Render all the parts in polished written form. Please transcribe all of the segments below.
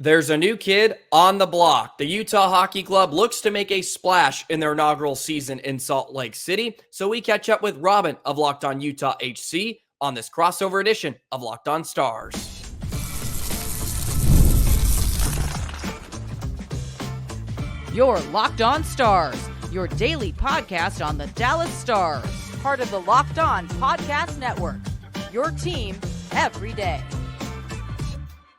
There's a new kid on the block. The Utah Hockey Club looks to make a splash in their inaugural season in Salt Lake City. So we catch up with Robyn of Locked On Utah HC on this crossover edition of Locked On Stars. You're Locked On Stars, your daily podcast on the Dallas Stars, part of the Locked On Podcast Network. Your team every day.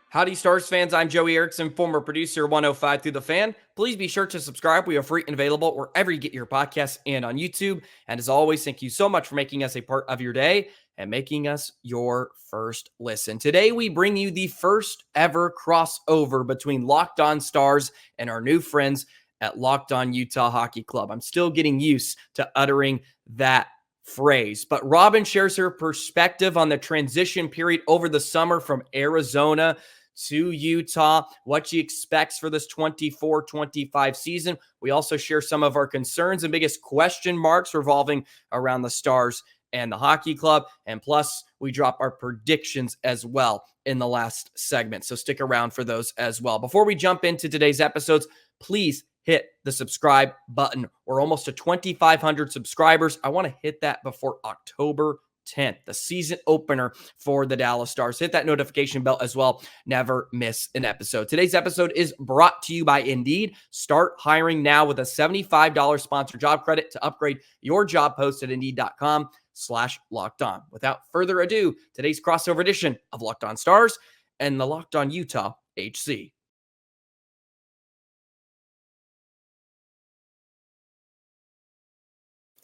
Howdy, Stars fans. I'm Joey Erickson, former producer 105 Through the Fan. Please be sure to subscribe. We are free and available wherever you get your podcasts and on YouTube. And as always, thank you so much for making us a part of your day and making us your first listen. Today, we bring you the first ever crossover between Locked On Stars and our new friends at Locked On Utah Hockey Club. I'm still getting used to uttering that phrase, but Robyn shares her perspective on the transition period over the summer from Arizona to Utah, what she expects for this 24-25 season. We also share some of our concerns and biggest question marks revolving around the Stars and the hockey club. And plus, we drop our predictions as well in the last segment. So stick around for those as well. Before we jump into today's episodes, please hit the subscribe button. We're almost to 2,500 subscribers. I want to hit that before October 10th, the season opener for the Dallas Stars. Hit that notification bell as well. Never miss an episode. Today's episode is brought to you by Indeed. Start hiring now with a $75 sponsored job credit to upgrade your job post at Indeed.com/lockedon. Without further ado, today's crossover edition of Locked On Stars and the Locked On Utah HC.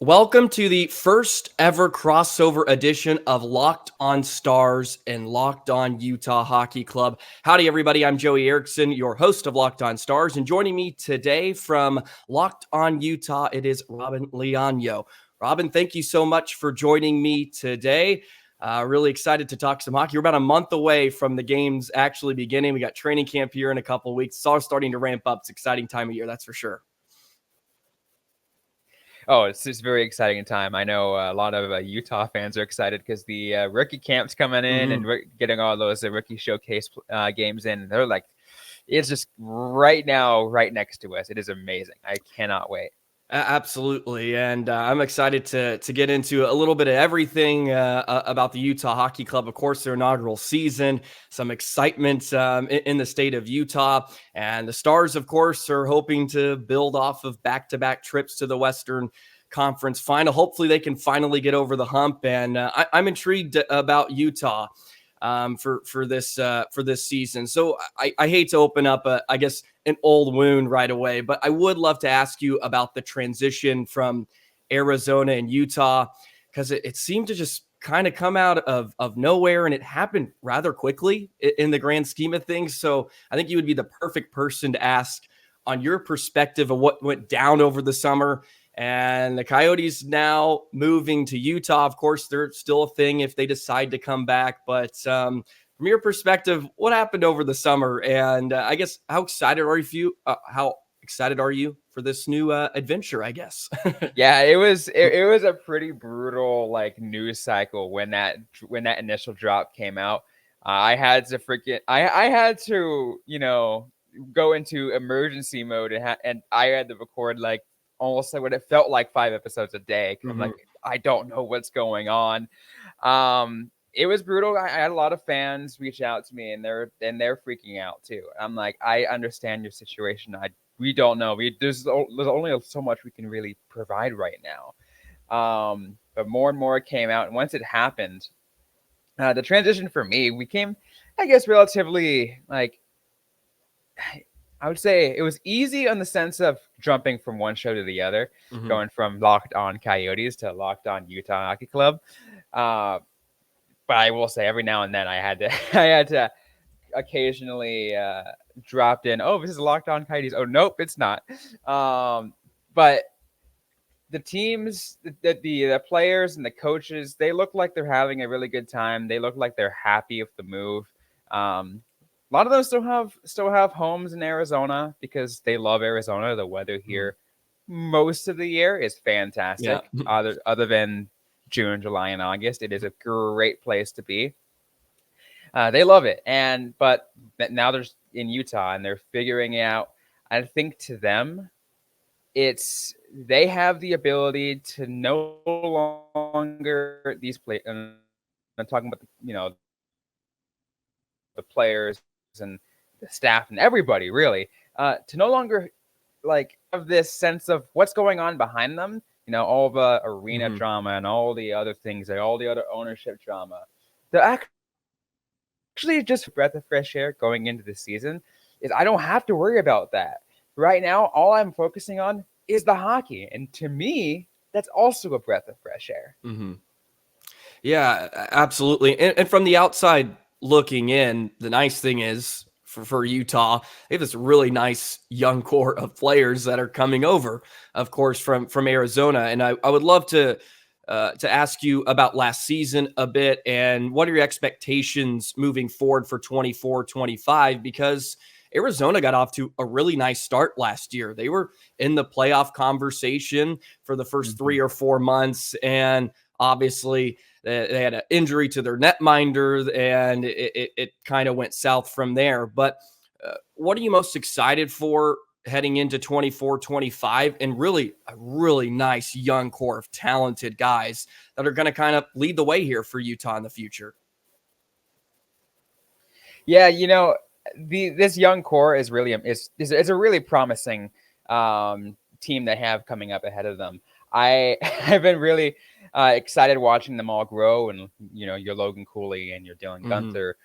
Welcome to the first ever crossover edition of Locked On Stars and Locked On Utah Hockey Club. Howdy, everybody. I'm Joey Erickson, your host of Locked On Stars. And joining me today from Locked On Utah, it is Robyn Leano. Robyn, thank you so much for joining me today. Really excited to talk some hockey. We're about a month away from the games actually beginning. We got training camp here in a couple of weeks. It's all starting to ramp up. It's an exciting time of year, that's for sure. Oh, it's just very exciting time. I know a lot of Utah fans are excited because the rookie camp's coming in and getting all those rookie showcase games in. They're like, it's just right now, right next to us. It is amazing. I cannot wait. Absolutely. And I'm excited to get into a little bit of everything about the Utah Hockey Club. Of course, their inaugural season, some excitement in the state of Utah. And the Stars, of course, are hoping to build off of back-to-back trips to the Western Conference Final. Hopefully they can finally get over the hump. And I'm intrigued about Utah for this season. So I hate to open up, I guess, an old wound right away, but I would love to ask you about the transition from Arizona and Utah, because it seemed to just kind of come out of nowhere, and it happened rather quickly in the grand scheme of things. So I think you would be the perfect person to ask on your perspective of what went down over the summer. And the Coyotes now moving to Utah. Of course, they're still a thing if they decide to come back, but from your perspective, what happened over the summer? And I guess how excited are you for this new adventure, I guess? Yeah, it was a pretty brutal news cycle when that initial drop came out. I had to go into emergency mode and I had to record almost what it felt like 5 episodes a day. I'm like, I don't know what's going on. It was brutal. I had a lot of fans reach out to me, and they're freaking out too. I'm like, I understand your situation. We don't know. There's only so much we can really provide right now. But more and more came out, and once it happened, the transition for me became, I guess, relatively I would say it was easy in the sense of jumping from one show to the other, going from Locked On Coyotes to Locked On Utah Hockey Club. But I will say every now and then I had to occasionally drop in. Oh, this is Locked On Coyotes. Oh, nope, it's not. But the teams, the players and the coaches, they look like they're having a really good time. They look like they're happy with the move. A lot of them still have homes in Arizona because they love Arizona. The weather here most of the year is fantastic. Yeah. Other than June, July, and August, it is a great place to be. They love it, but now there's in Utah, and they're figuring out. I think to them, they have the ability to no longer these players. I'm talking about the players and the staff and everybody really to no longer like have this sense of what's going on behind them. All the arena drama and all the other things, like all the other ownership drama. They're actually just a breath of fresh air going into the season. Is I don't have to worry about that right now. All I'm focusing on is the hockey, and to me, that's also a breath of fresh air. Yeah, absolutely. And from the outside looking in, the nice thing is for Utah, they have this really nice young core of players that are coming over, of course, from Arizona. And I would love to ask you about last season a bit, and what are your expectations moving forward for 24-25? Because Arizona got off to a really nice start last year. They were in the playoff conversation for the first 3 or 4 months, and obviously they had an injury to their netminder, and it kind of went south from there. But what are you most excited for heading into 24-25, and really a really nice young core of talented guys that are going to kind of lead the way here for Utah in the future? Yeah, this young core is really is a really promising team they have coming up ahead of them. I've been really excited watching them all grow, and your Logan Cooley and your Dylan Gunther.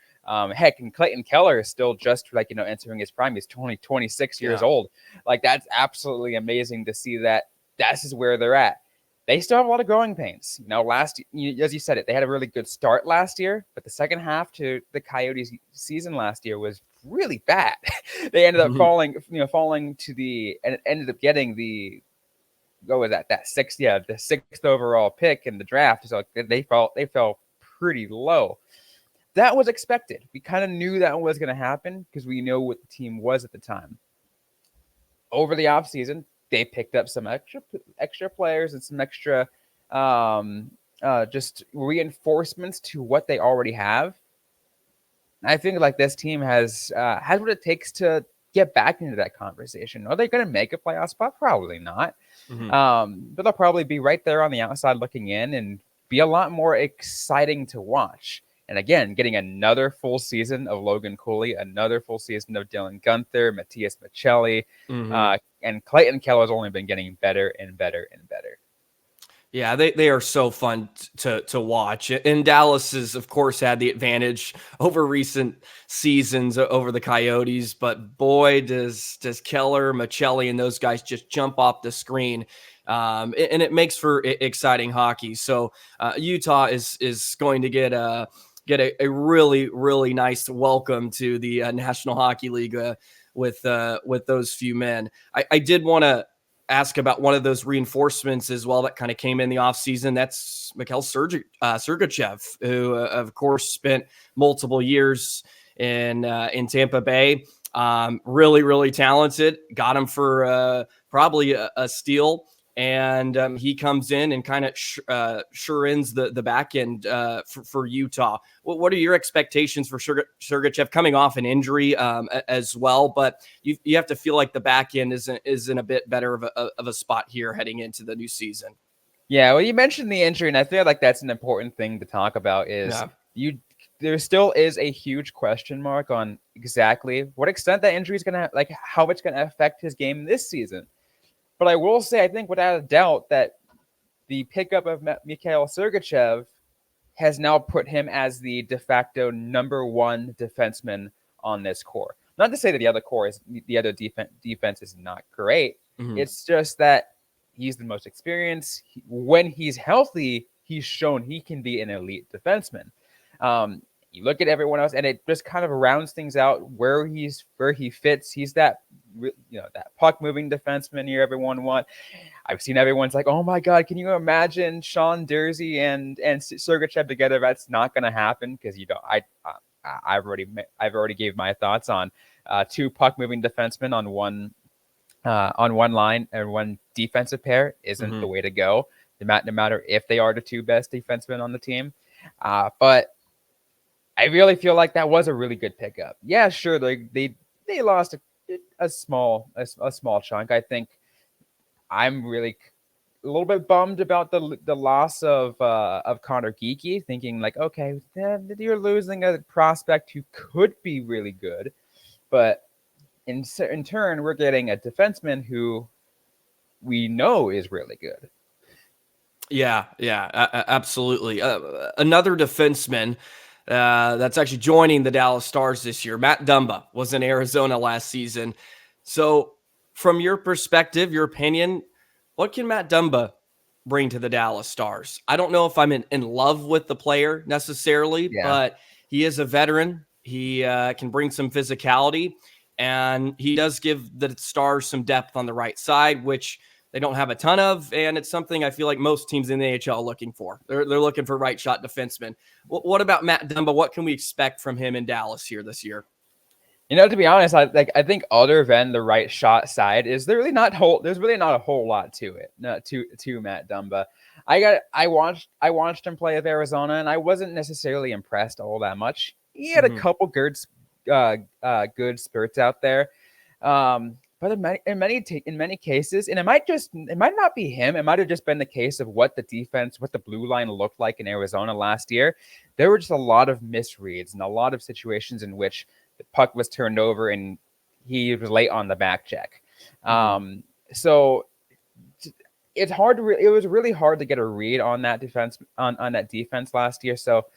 Heck, and Clayton Keller is still just entering his prime. He's 26 years old. Like, that's absolutely amazing to see that this is where they're at. They still have a lot of growing pains. As you said it, they had a really good start last year, but the second half to the Coyotes season last year was really bad. They ended up falling to and ended up getting the the sixth overall pick in the draft. So they fell pretty low. That was expected. We kind of knew that was going to happen because we know what the team was at the time. Over the offseason, they picked up some extra players and some extra just reinforcements to what they already have. I think this team has what it takes to get back into that conversation. Are they going to make a playoff spot? Probably not. But they'll probably be right there on the outside looking in and be a lot more exciting to watch. And again, getting another full season of Logan Cooley, another full season of Dylan Gunther, Matthias Michelli, and Clayton Keller has only been getting better and better and better. Yeah, they are so fun to watch. And Dallas has, of course, had the advantage over recent seasons over the Coyotes. But boy, does Keller, Michelli, and those guys just jump off the screen. And it makes for exciting hockey. So Utah is going to get a really, really nice welcome to the National Hockey League with those few men. I did want to ask about one of those reinforcements as well that kind of came in the offseason. That's Mikhail Sergachev, who, of course, spent multiple years in Tampa Bay. Really, really talented. Got him for probably a steal. And he comes in and kind of sure ends the back end for Utah. What are your expectations for Sergachev coming off an injury as well? But you have to feel like the back end is in a bit better of a spot here heading into the new season. Yeah, well, you mentioned the injury, and I feel like that's an important thing to talk about. There still is a huge question mark on exactly what extent that injury is going to how it's going to affect his game this season. But I will say, I think without a doubt that the pickup of Mikhail Sergachev has now put him as the de facto number one defenseman on this core. Not to say that the other defense is not great. It's just that he's the most experienced. When he's healthy, he's shown he can be an elite defenseman. You look at everyone else, and it just kind of rounds things out where he fits. He's that that puck moving defenseman here everyone wants. I've seen everyone's like, oh my god, can you imagine Sean Dursey and Sergachev together? That's not going to happen because I've already gave my thoughts on two puck moving defensemen on one line and one defensive pair isn't the way to go. No matter if they are the two best defensemen on the team, but I really feel like that was a really good pickup. Yeah, sure. they lost a small chunk. I think I'm really a little bit bummed about the loss of Connor Geeky, thinking like, okay, you're losing a prospect who could be really good, but in turn, we're getting a defenseman who we know is really good. Yeah, absolutely. Another defenseman that's actually joining the Dallas Stars this year, Matt Dumba, was in Arizona last season. So, from your perspective, your opinion, what can Matt Dumba bring to the Dallas Stars? I don't know if I'm in love with the player necessarily, but he is a veteran. He can bring some physicality, and he does give the Stars some depth on the right side, which they don't have a ton of, and it's something I feel like most teams in the AHL are looking for. They're looking for right shot defensemen. What about Matt Dumba? What can we expect from him in Dallas here this year? To be honest, I think other than the right shot side, there's really not a whole lot to it. To Matt Dumba. I watched him play with Arizona, and I wasn't necessarily impressed all that much. He had a couple good spurts out there. But in many cases, and it might not be him. It might have just been the case of what the blue line looked like in Arizona last year. There were just a lot of misreads and a lot of situations in which the puck was turned over and he was late on the back check. So it's hard to. It was really hard to get a read on that defense on that defense last year. So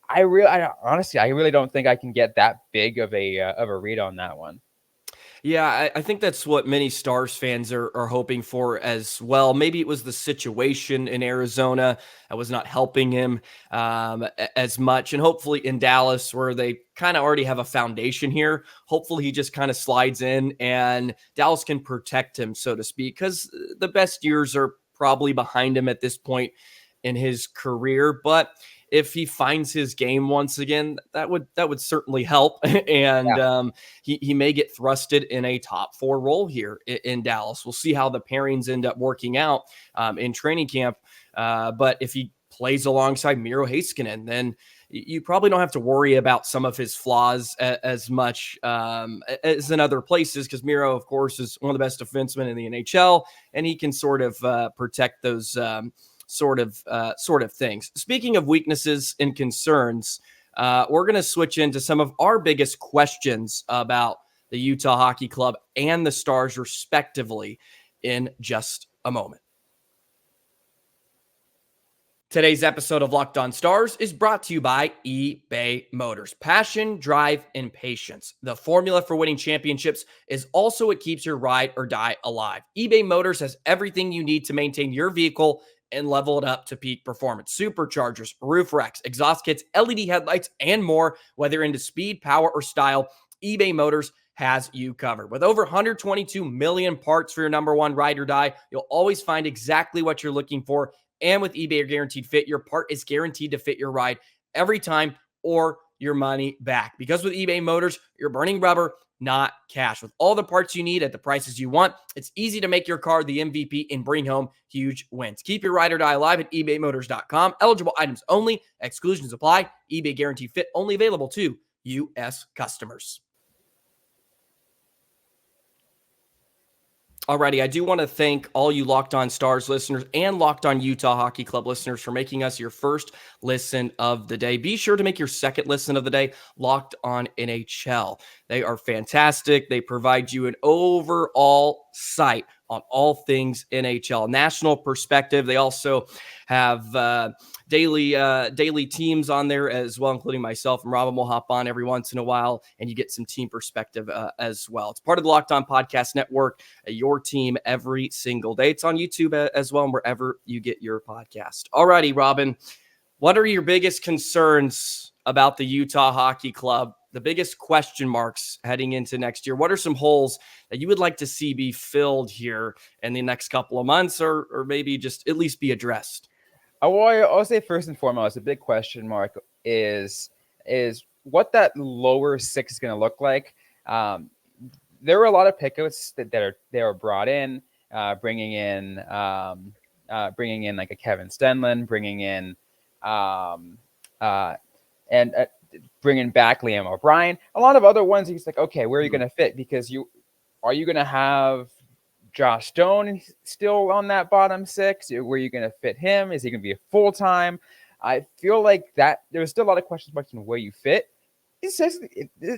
I really don't think I can get that big of a read on that one. Yeah, I think that's what many Stars fans are hoping for as well. Maybe it was the situation in Arizona that was not helping him as much. And hopefully in Dallas, where they kind of already have a foundation here, hopefully he just kind of slides in and Dallas can protect him, so to speak, because the best years are probably behind him at this point in his career. But if he finds his game once again, that would certainly help. And he may get thrusted in a top 4 role here in Dallas. We'll see how the pairings end up working out in training camp. But if he plays alongside Miro Heiskanen, then you probably don't have to worry about some of his flaws as much as in other places, because Miro, of course, is one of the best defensemen in the NHL, and he can sort of protect those sort of things. Speaking of weaknesses and concerns, we're going to switch into some of our biggest questions about the Utah Hockey Club and the Stars, respectively, in just a moment. Today's episode of Locked On Stars is brought to you by eBay Motors. Passion, drive, and patience. The formula for winning championships is also what keeps your ride or die alive. eBay Motors has everything you need to maintain your vehicle and level it up to peak performance. Superchargers, roof racks, exhaust kits, LED headlights, and more. Whether into speed, power, or style, eBay Motors has you covered. With over 122 million parts for your number one ride or die, you'll always find exactly what you're looking for. And with eBay Guaranteed Fit, your part is guaranteed to fit your ride every time or your money back. Because with eBay Motors, you're burning rubber, not cash. With all the parts you need at the prices you want, it's easy to make your car the MVP and bring home huge wins. Keep your ride or die alive at ebaymotors.com. Eligible items only. Exclusions apply. eBay Guaranteed Fit only available to U.S. customers. Alrighty, I do want to thank all you Locked On Stars listeners and Locked On Utah Hockey Club listeners for making us your first listen of the day. Be sure to make your second listen of the day Locked On NHL. They are fantastic. They provide you an overall sight on all things NHL. National perspective. They also have daily teams on there as well, including myself and Robyn will hop on every once in a while, and you get some team perspective as well. It's part of the Locked On Podcast Network, your team every single day. It's on YouTube as well, and wherever you get your podcast. Alrighty, Robyn, what are your biggest concerns about the Utah Hockey Club? The biggest question marks heading into next year? What are some holes that you would like to see be filled here in the next couple of months, or maybe just at least be addressed? I'll say first and foremost, a big question mark is what that lower 6 is going to look like. There were a lot of pickouts that were brought in, bringing in like a Kevin Stenlund, bringing in bringing back Liam O'Brien. A lot of other ones, he's like, okay, where are you going to fit? Because are you going to have Josh Stone still on that bottom six? Where are you going to fit him? Is he going to be a full-time? I feel like that there's still a lot of questions about where you fit. It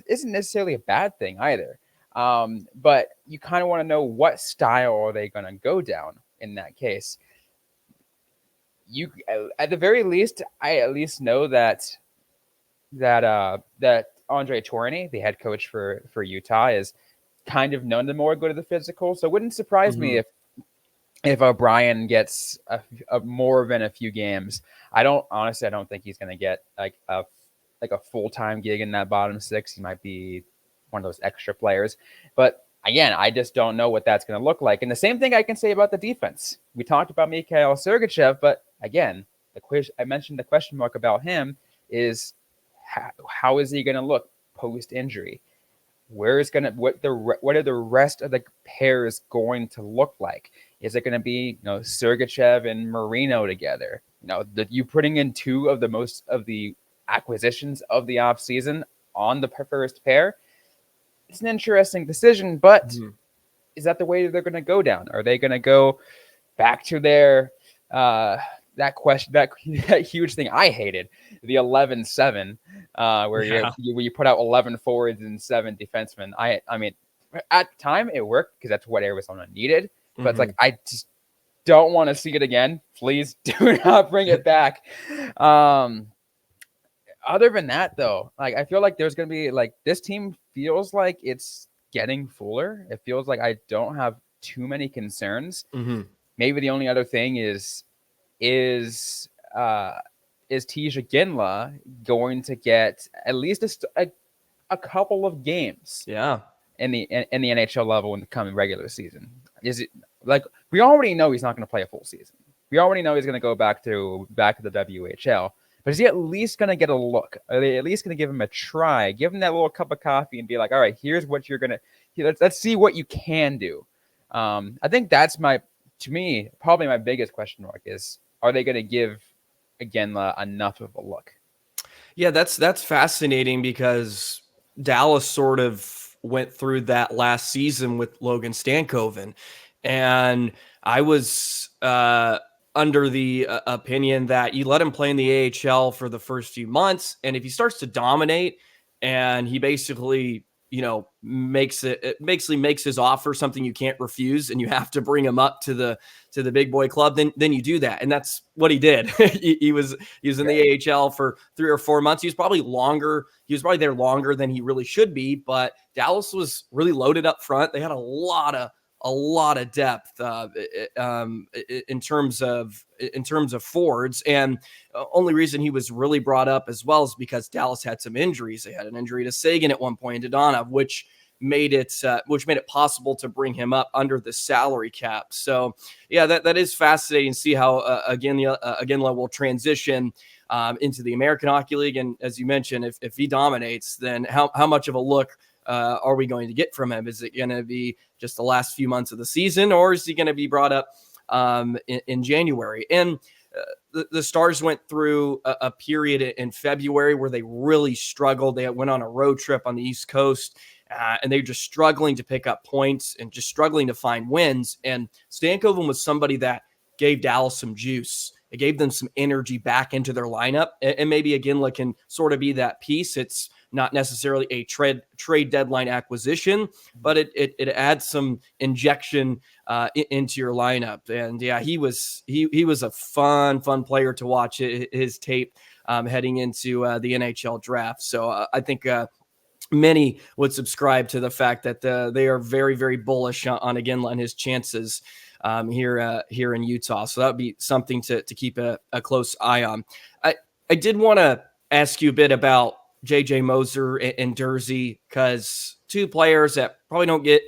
isn't necessarily a bad thing either. But you kind of want to know what style are they going to go down in that case. You, at the very least, I at least know that Andre Tourney, the head coach for Utah, is kind of known to more go to the physical. So it wouldn't surprise me if O'Brien gets a more than a few games. I don't think he's going to get like a full-time gig in that bottom six. He might be one of those extra players, but again, I just don't know what that's going to look like. And the same thing I can say about the defense. We talked about Mikhail Sergachev, but again, I mentioned the question mark about him is how is he going to look post-injury? What are the rest of the pairs going to look like? Is it going to be Sergachev and Marino together? You putting in two of the acquisitions of the offseason on the first pair? It's an interesting decision, but is that the way they're going to go down? Are they going to go back to their that huge thing I hated, the 11-7, where you put out 11 forwards and 7 defensemen. I mean, at the time it worked because that's what Arizona needed, but it's like I just don't want to see it again. Please do not bring it back. Other than that, though, like I feel like there's going to be like this team feels like it's getting fuller. It feels like I don't have too many concerns. Maybe the only other thing is Tisha Ginla going to get at least a couple of games? Yeah, in the NHL level in the coming regular season. Is it like we already know he's not going to play a full season? We already know he's going to go back to the WHL. But is he at least going to get a look? Are they at least going to give him a try? Give him that little cup of coffee and be like, all right, here's what you're going to – let's see what you can do. I think that's probably my biggest question mark is, are they going to give Iginla enough of a look? Yeah, that's fascinating because Dallas sort of went through that last season with Logan Stankoven. And I was under the opinion that you let him play in the AHL for the first few months. And if he starts to dominate and he basically, makes his offer something you can't refuse and you have to bring him up to the big boy club, then you do that. And that's what he did. he was in the AHL for 3 or 4 months. He was probably there longer than he really should be, but Dallas was really loaded up front. They had a lot of depth in terms of forwards, and only reason he was really brought up as well is because Dallas had some injuries. They had an injury to Sagan at one point, Dadonov, which made it possible to bring him up under the salary cap. So yeah, that is fascinating to see how Iginla will transition into the American Hockey League. And as you mentioned, if he dominates, then how much of a look are we going to get from him? Is it going to be just the last few months of the season, or is he going to be brought up in January? And the Stars went through a period in February where they really struggled. They went on a road trip on the East Coast, and they were just struggling to pick up points and just struggling to find wins. And Stankoven was somebody that gave Dallas some juice. It gave them some energy back into their lineup. And maybe Iginla can sort of be that piece. It's not necessarily a trade deadline acquisition, but it adds some injection into your lineup. And yeah, he was a fun player to watch his tape heading into the NHL draft. So I think many would subscribe to the fact that they are very, very bullish on Iginla and his chances here in Utah. So that would be something to keep a close eye on. I did want to ask you a bit about JJ Moser and Durzi, because two players that probably don't get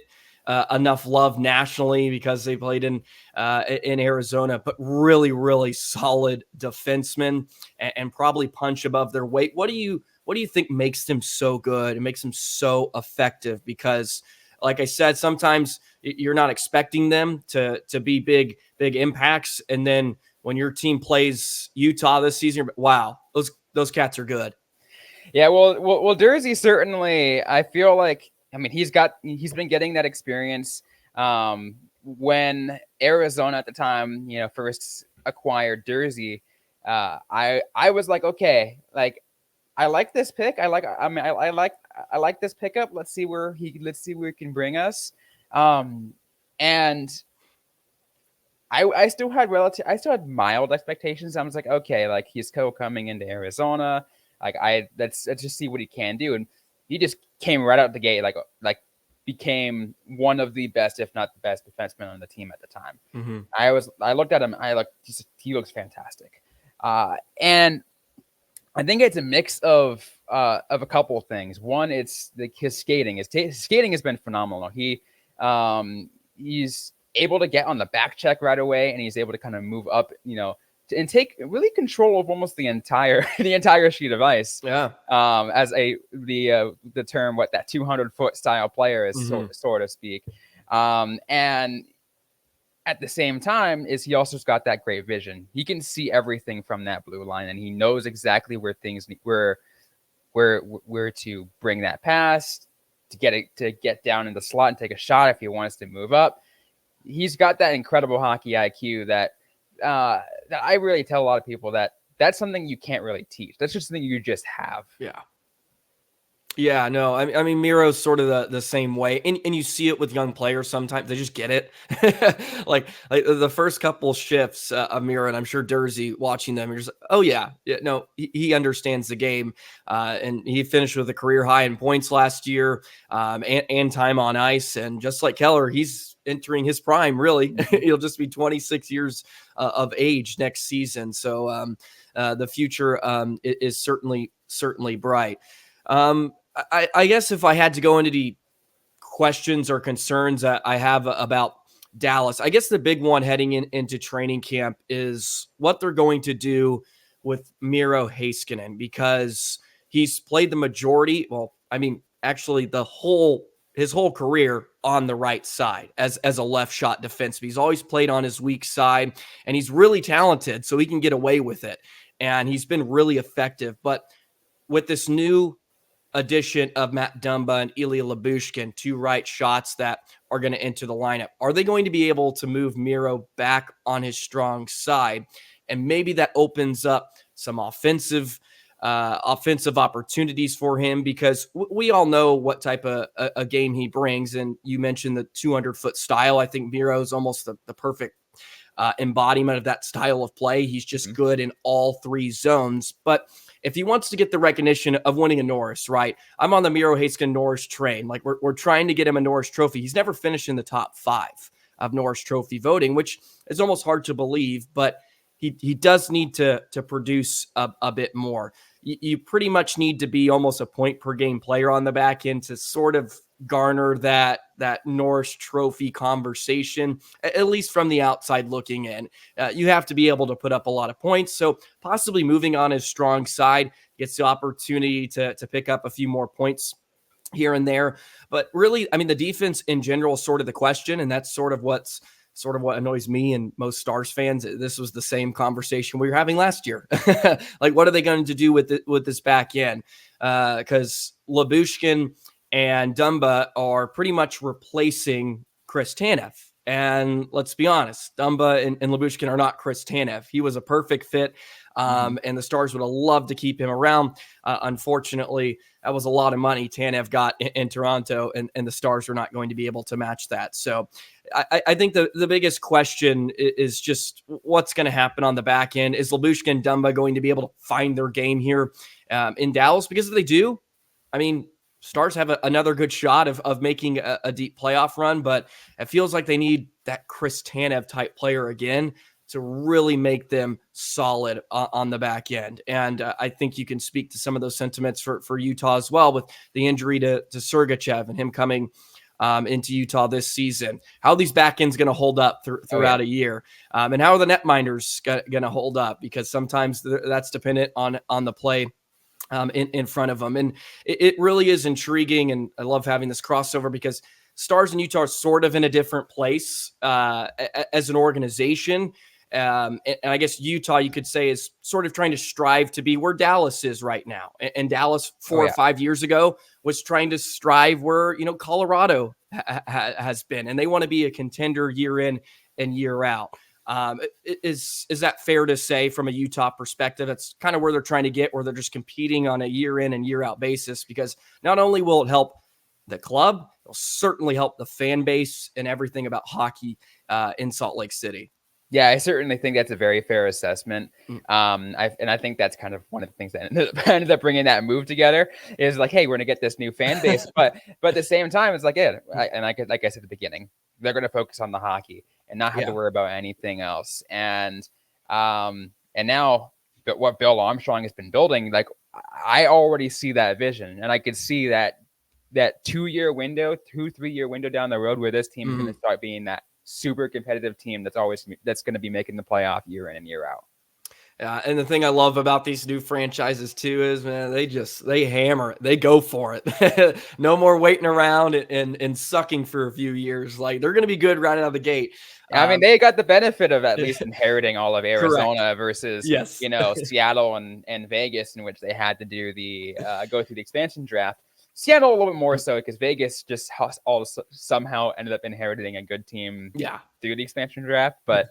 enough love nationally because they played in Arizona, but really, really solid defensemen and probably punch above their weight. What do you think makes them so good and makes them so effective? Because like I said, sometimes you're not expecting them to be big impacts. And then when your team plays Utah this season, wow, those cats are good. Yeah, well, Jersey certainly. I feel like, I mean, he's been getting that experience. When Arizona at the time, first acquired Jersey, I was like, okay, like I like this pick. I like this pickup. Let's see where he can bring us. And I still had mild expectations. I was like, okay, like he's coming into Arizona. Like let's just see what he can do. And he just came right out the gate, like became one of the best, if not the best defenseman on the team at the time. Mm-hmm. I looked at him. He looks fantastic. And I think it's a mix of a couple of things. One, it's his skating. His skating has been phenomenal. He's able to get on the back check right away, and he's able to kind of move up, and take really control of almost the entire sheet of ice. Yeah. As the term, that 200-foot style player is, Mm-hmm. so to speak. And at the same time, he also got that great vision. He can see everything from that blue line, and he knows exactly where to bring that pass, to get down in the slot and take a shot if he wants to move up. He's got that incredible hockey IQ that I really tell a lot of people that's something you can't really teach. That's just something you just have. Yeah. Yeah, no, I mean, Miro's sort of the same way, and you see it with young players sometimes. They just get it. like the first couple shifts of Miro, and I'm sure Jersey watching them, you're just, oh yeah, no, he understands the game, and he finished with a career high in points last year, and time on ice, and just like Keller, he's entering his prime. Really, he'll just be 26 years of age next season. So the future is certainly bright. I guess if I had to go into the questions or concerns that I have about Dallas, I guess the big one heading into training camp is what they're going to do with Miro Heiskanen, because he's played the majority. Well, I mean, actually his whole career on the right side as a left shot defenseman. He's always played on his weak side, and he's really talented, so he can get away with it. And he's been really effective. But with this new addition of Matt Dumba and Ilya Lyubushkin, two right shots that are going to enter the lineup, are they going to be able to move Miro back on his strong side? And maybe that opens up some offensive opportunities for him, because we all know what type of a game he brings. And you mentioned the 200-foot style. I think Miro is almost the perfect embodiment of that style of play. He's just good in all three zones. But if he wants to get the recognition of winning a Norris, right? I'm on the Miro Heiskanen Norris train. Like we're trying to get him a Norris Trophy. He's never finished in the top 5 of Norris Trophy voting, which is almost hard to believe, but he does need to produce a bit more. You pretty much need to be almost a point per game player on the back end to sort of garner that Norris Trophy conversation, at least from the outside looking in. You have to be able to put up a lot of points. So possibly moving on his strong side gets the opportunity to pick up a few more points here and there. But really, I mean, the defense in general is sort of the question, and that's sort of what annoys me and most Stars fans. This was the same conversation we were having last year. Like, what are they going to do with this back end? Because Lyubushkin and Dumba are pretty much replacing Chris Tanev. And let's be honest, Dumba and Lyubushkin are not Chris Tanev. He was a perfect fit, and the Stars would have loved to keep him around. Unfortunately, that was a lot of money Tanev got in Toronto, and the Stars are not going to be able to match that. So I think the biggest question is just what's going to happen on the back end. Is Lyubushkin and Dumba going to be able to find their game here in Dallas? Because if they do, I mean, Stars have another good shot of making a deep playoff run, but it feels like they need that Chris Tanev type player again to really make them solid on the back end. And I think you can speak to some of those sentiments for Utah as well, with the injury to Sergachev and him coming into Utah this season. How are these back ends going to hold up throughout a year? And how are the netminders going to hold up? Because sometimes that's dependent on the play in front of them. And it really is intriguing. And I love having this crossover because Stars and Utah are sort of in a different place as an organization. And I guess Utah, you could say, is sort of trying to strive to be where Dallas is right now. And Dallas 4 or 5 years ago was trying to strive where, Colorado has been. And they want to be a contender year in and year out. Is that fair to say from a Utah perspective? That's kind of where they're trying to get, where they're just competing on a year in and year out basis, because not only will it help the club, it'll certainly help the fan base and everything about hockey in Salt Lake City. Yeah, I certainly think that's a very fair assessment. I think that's kind of one of the things that ended up bringing that move together is like, hey, we're gonna get this new fan base, but at the same time, it's like, like I said at the beginning, they're gonna focus on the hockey and not have to worry about anything else. And now, but what Bill Armstrong has been building, like I already see that vision, and I could see that 2-3 year window down the road where this team is going to start being that super competitive team that's going to be making the playoff year in and year out. And the thing I love about these new franchises too is, man, they hammer it. They go for it. No more waiting around and sucking for a few years. Like, they're going to be good right out of the gate. I mean, they got the benefit of at least inheriting all of Arizona correct. Versus, yes. Seattle and Vegas, in which they had to do go through the expansion draft. Seattle a little bit more so because Vegas just somehow ended up inheriting a good team through the expansion draft. But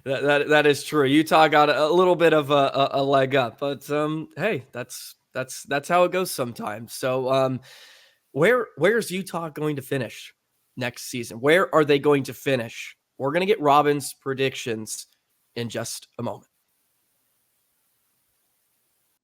that is true. Utah got a little bit of a leg up, but hey, that's how it goes sometimes. So where's Utah going to finish next season? Where are they going to finish? We're going to get Robyn's predictions in just a moment.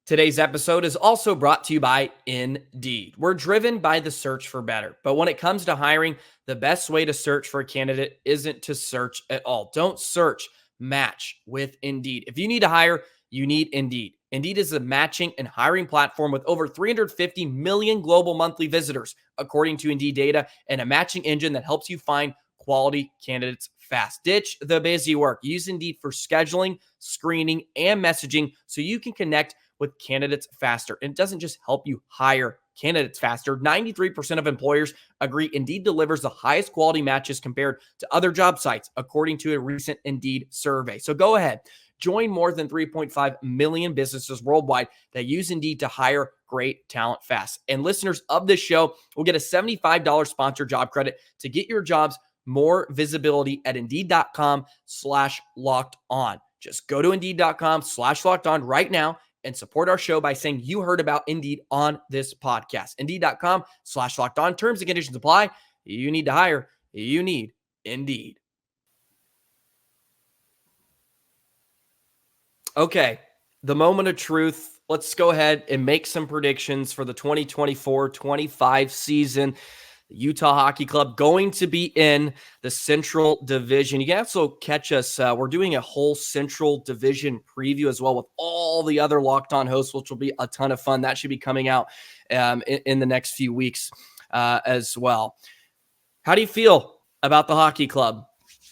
Today's episode is also brought to you by Indeed. We're driven by the search for better, but when it comes to hiring, the best way to search for a candidate isn't to search at all. Don't search, match with Indeed. If you need to hire, you need Indeed. Indeed is a matching and hiring platform with over 350 million global monthly visitors, according to Indeed data, and a matching engine that helps you find quality candidates fast. Ditch the busy work. Use Indeed for scheduling, screening, and messaging so you can connect with candidates faster. And it doesn't just help you hire candidates faster. 93% of employers agree Indeed delivers the highest quality matches compared to other job sites, according to a recent Indeed survey. So go ahead, join more than 3.5 million businesses worldwide that use Indeed to hire great talent fast. And listeners of this show will get a $75 sponsored job credit to get your jobs more visibility at Indeed.com/locked on. Just go to Indeed.com/locked on right now and support our show by saying you heard about Indeed on this podcast. Indeed.com/locked on. Terms and conditions apply. You need to hire. You need Indeed. Okay, the moment of truth. Let's go ahead and make some predictions for the 2024-25 season. The Utah Hockey Club going to be in the Central Division. You can also catch us. We're doing a whole Central Division preview as well with all the other Locked On hosts, which will be a ton of fun. That should be coming out in the next few weeks as well. How do you feel about the Hockey Club?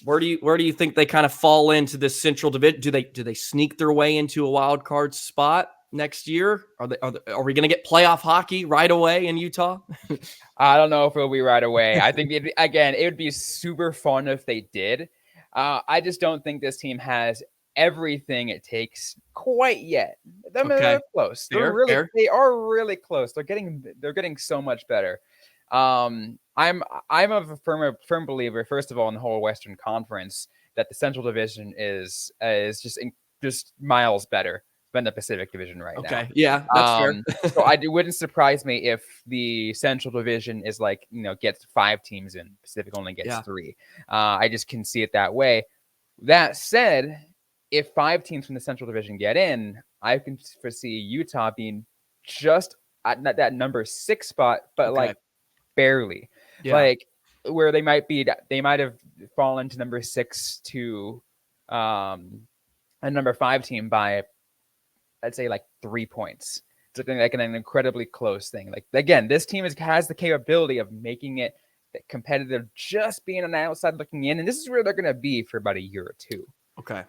Where do you think they kind of fall into this Central Division? Do they sneak their way into a wild card spot next year? Are we going to get playoff hockey right away in Utah? I don't know if it'll be right away. I think it would be super fun if they did. I just don't think this team has everything it takes quite yet. They're close. They are really close. They're getting so much better. I'm a firm believer, first of all, in the whole Western Conference, that the Central Division is just miles better than the Pacific Division right now. Okay, yeah, that's fair. So it wouldn't surprise me if the Central Division is gets 5 teams in. Pacific only gets 3. I just can see it that way. That said, if 5 teams from the Central Division get in, I can foresee Utah being just at that number 6 spot, but barely. Where they might have fallen to number 6 to a number 5 team by, I'd say, 3 points. It's an incredibly close thing. Again, this team has the capability of making it competitive, just being on the outside looking in, and this is where they're going to be for about a year or 2. Okay.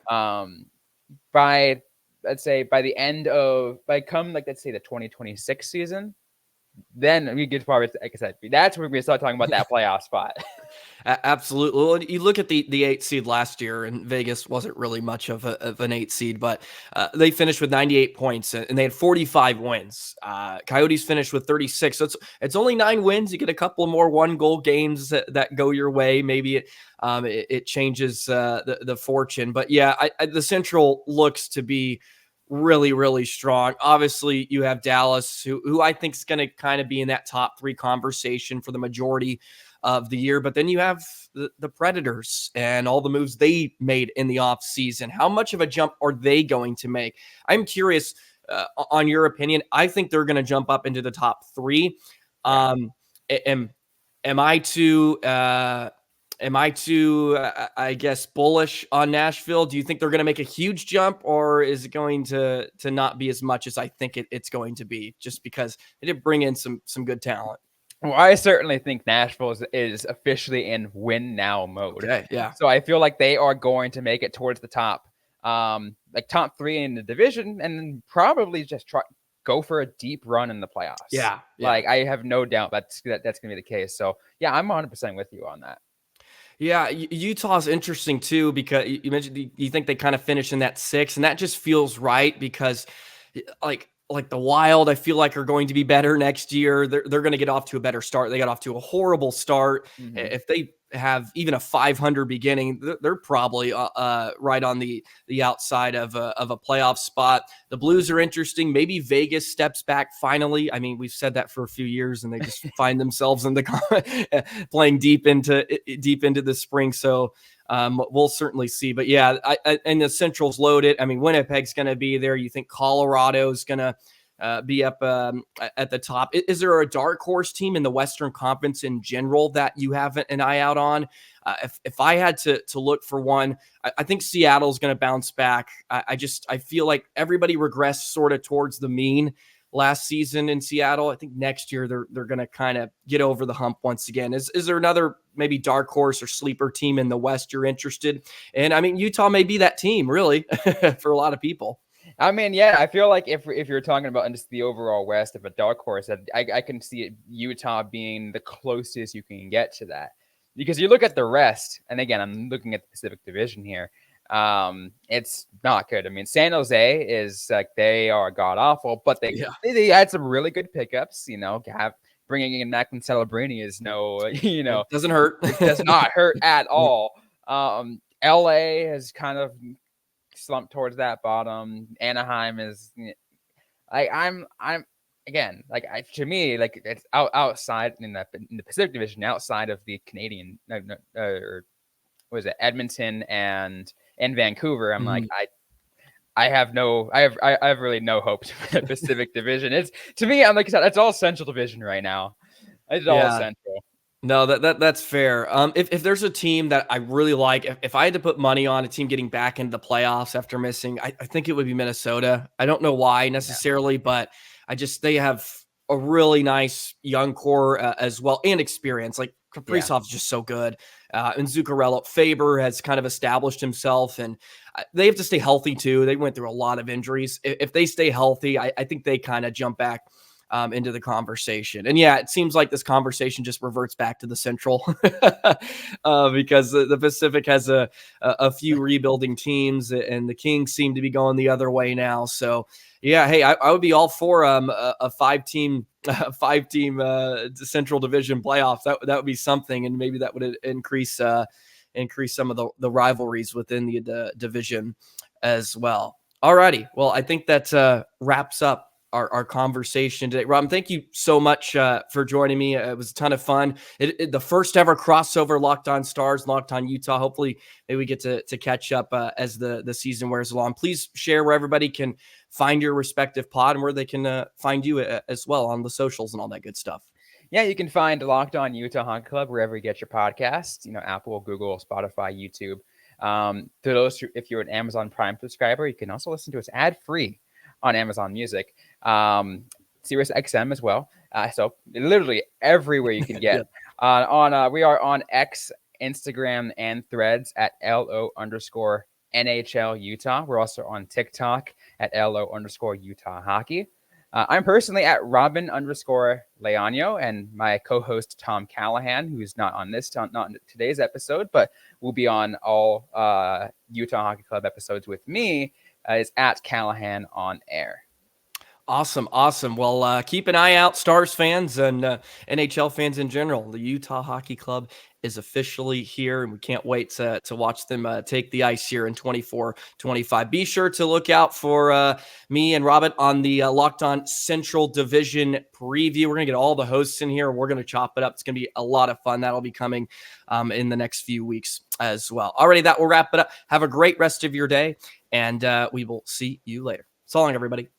By the end of the 2026 season, then we get probably, like I said, that's where we start talking about that playoff spot. Absolutely. Well, you look at the 8 seed last year, and Vegas wasn't really much of an 8 seed, but they finished with 98 points and they had 45 wins. Coyotes finished with 36. So it's only 9 wins. You get a couple of more 1-goal games that go your way. Maybe it changes the fortune. But yeah, the Central looks to be really, really strong. Obviously, you have Dallas, who I think is going to kind of be in that top 3 conversation for the majority of the year. But then you have the Predators and all the moves they made in the offseason. How much of a jump are they going to make? I'm curious on your opinion. I think they're going to jump up into the top 3. Am I too I guess, bullish on Nashville? Do you think they're going to make a huge jump, or is it going to not be as much as I think it's going to be, just because they did bring in some good talent? Well, I certainly think Nashville is officially in win now mode. Okay, yeah. So I feel like they are going to make it towards the top, like top 3 in the division, and then probably just go for a deep run in the playoffs. Yeah. Like, I have no doubt that's going to be the case. So yeah, I'm 100% with you on that. Yeah, Utah's interesting too, because you mentioned you think they kind of finish in that 6, and that just feels right because like the Wild, I feel like are going to be better next year. They're going to get off to a better start. They got off to a horrible start. Mm-hmm. If they have even a 500 beginning, they're probably right on the outside of a playoff spot. The Blues are interesting. Maybe Vegas steps back finally. I mean, we've said that for a few years, and they just find themselves in the playing deep into the spring. So we'll certainly see. But yeah, and the Central's loaded. I mean, Winnipeg's going to be there. You think Colorado's going to be up at the top? Is there a dark horse team in the Western Conference in general that you have an eye out on? If I had to look for one, I think Seattle's going to bounce back. I feel like everybody regressed sort of towards the mean last season in Seattle. I think next year they're going to kind of get over the hump once again. Is there another maybe dark horse or sleeper team in the West you're interested in? I mean, Utah may be that team, really, for a lot of people. I mean, yeah, I feel like if you're talking about just the overall West of a dark horse, I can see it, Utah being the closest you can get to that. Because you look at the rest, and again, I'm looking at the Pacific Division here. It's not good. I mean, San Jose is like, they are god awful, but they had some really good pickups. Bringing in Macklin Celebrini is it doesn't hurt. It does not hurt at all. LA has kind of slumped towards that bottom. Anaheim is I'm again, to me, like, it's outside in the Pacific Division, outside of the Canadian or what is it, Edmonton and Vancouver. I'm like, I have really no hopes for the Pacific Division. It's, to me, I'm like, it's all Central Division right now. It's all Central. No, that's fair. If there's a team that I really like, if I had to put money on a team getting back into the playoffs after missing, I think it would be Minnesota. I don't know why necessarily, but they have a really nice young core as well, and experience. Like, Kaprizov's just so good. And Zuccarello, Faber has kind of established himself, and they have to stay healthy too. They went through a lot of injuries. If they stay healthy, I think they kind of jump back into the conversation. And yeah, it seems like this conversation just reverts back to the Central because the Pacific has a few rebuilding teams, and the Kings seem to be going the other way now. So yeah, hey, I would be all for a five-team Central Division playoffs. That would be something, and maybe that would increase some of the rivalries within the division as well. Alrighty, well, I think that wraps up our conversation today. Robyn, thank you so much for joining me. It was a ton of fun. The first ever crossover Locked On Stars, Locked On Utah. Hopefully maybe we get to catch up as the season wears along. Please share where everybody can find your respective pod and where they can find you as well on the socials and all that good stuff. Yeah, you can find Locked On Utah Hockey Club wherever you get your podcasts, Apple, Google, Spotify, YouTube. To those, if you're an Amazon Prime subscriber, you can also listen to us ad-free on Amazon Music, Sirius XM as well. So literally everywhere you can get. We are on X, Instagram, and Threads at LO_NHL Utah. We're also on TikTok at LO_Utah Hockey. I'm personally at Robyn_Leano, and my co-host Tom Callahan, who's not on today's episode, but will be on all Utah Hockey Club episodes with me, is at Callahan on air. Awesome. Well, keep an eye out, Stars fans and NHL fans in general. The Utah Hockey Club is officially here, and we can't wait to watch them take the ice here in 24-25. Be sure to look out for me and Robyn on the Locked On Central Division preview. We're going to get all the hosts in here. We're going to chop it up. It's going to be a lot of fun. That'll be coming in the next few weeks as well. Alrighty, that will wrap it up. Have a great rest of your day, and we will see you later. So long, everybody.